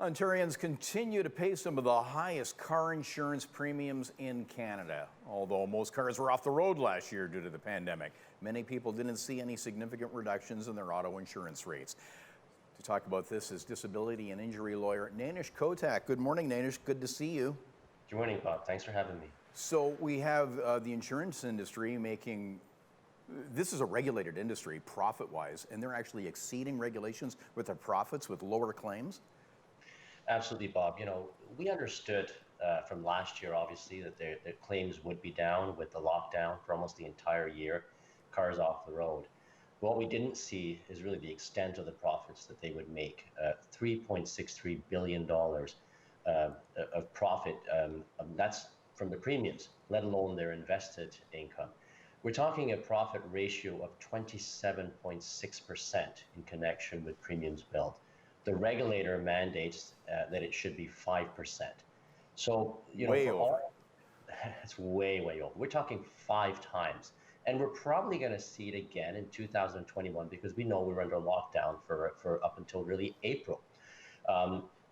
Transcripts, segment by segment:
Ontarians continue to pay some of the highest car insurance premiums in Canada. Although most cars were off the road last year due to the pandemic, many people didn't see any significant reductions in their auto insurance rates. To talk about this is disability and injury lawyer Nainesh Kotak. Good morning, Nainesh. Good to see you. Good morning, Bob. Thanks for having me. So we have the insurance industry making, this is a regulated industry profit-wise, and they're actually exceeding regulations with their profits with lower claims. Absolutely, Bob. We understood from last year, obviously, that their claims would be down with the lockdown for almost the entire year, cars off the road. What we didn't see is really the extent of the profits that they would make. $3.63 billion of profit, that's from the premiums, let alone their invested income. We're talking a profit ratio of 27.6% in connection with premiums billed. The regulator mandates that it should be 5%. So, way over. It's way over. We're talking 5 times. And we're probably going to see it again in 2021 because we know we're under lockdown for up until really April.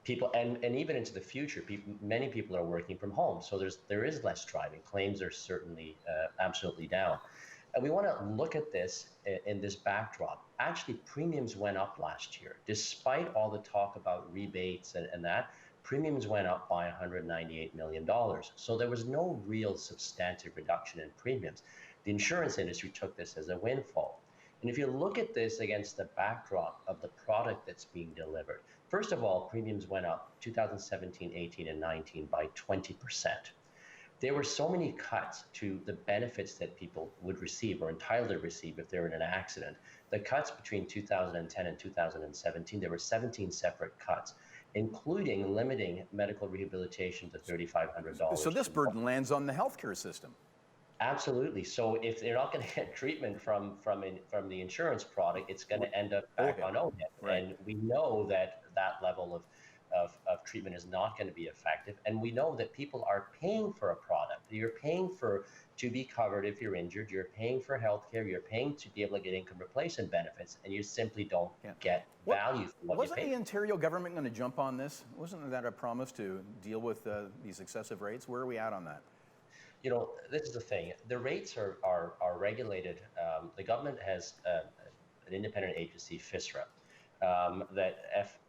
People and even into the future, many people are working from home. So there is less driving. Claims are certainly absolutely down. And we want to look at this in this backdrop. Actually, premiums went up last year. Despite all the talk about rebates and that, premiums went up by $198 million. So there was no real substantive reduction in premiums. The insurance industry took this as a windfall. And if you look at this against the backdrop of the product that's being delivered, first of all, premiums went up 2017, 18, and 19 by 20%. There were so many cuts to the benefits that people would receive or entitled to receive if they were in an accident. The cuts between 2010 and 2017, there were 17 separate cuts, including limiting medical rehabilitation to $3,500. So this burden lands on the healthcare system. Absolutely. So if they're not going to get treatment from the insurance product, it's going to end up back on OHIP. Right. And we know that level of treatment is not going to be effective. And we know that people are paying for a product. You're paying to be covered if you're injured. You're paying for health care. You're paying to be able to get income replacement benefits. And you simply don't get value for what you pay. Wasn't the Ontario government going to jump on this? Wasn't that a promise to deal with these excessive rates? Where are we at on that? This is the thing. The rates are regulated. The government has an independent agency, FSRA,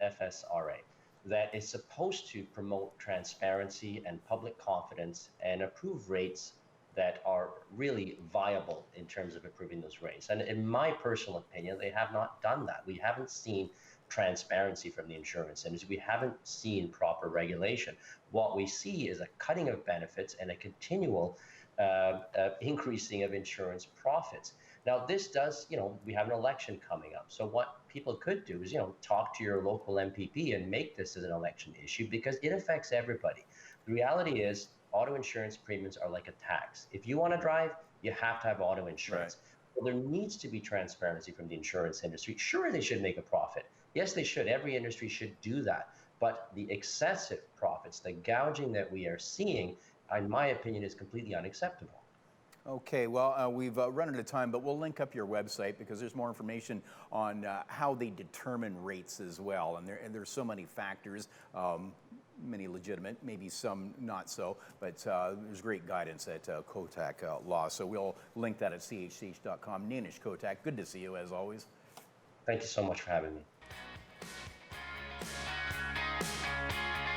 FSRA, that is supposed to promote transparency and public confidence and approve rates that are really viable in terms of approving those rates. And in my personal opinion, they have not done that. We haven't seen transparency from the insurance industry. We haven't seen proper regulation. What we see is a cutting of benefits and a continual increasing of insurance profits. Now, this does, we have an election coming up. So what people could do is, talk to your local MPP and make this as an election issue because it affects everybody. The reality is auto insurance premiums are like a tax. If you want to drive, you have to have auto insurance. Right. Well, there needs to be transparency from the insurance industry. Sure, they should make a profit. Yes, they should. Every industry should do that. But the excessive profits, the gouging that we are seeing, in my opinion, is completely unacceptable. Okay, well, we've run out of time, but we'll link up your website because there's more information on how they determine rates as well. And there's so many factors, many legitimate, maybe some not so, but there's great guidance at Kotak Law. So we'll link that at chch.com. Nainesh Kotak, good to see you as always. Thank you so much for having me.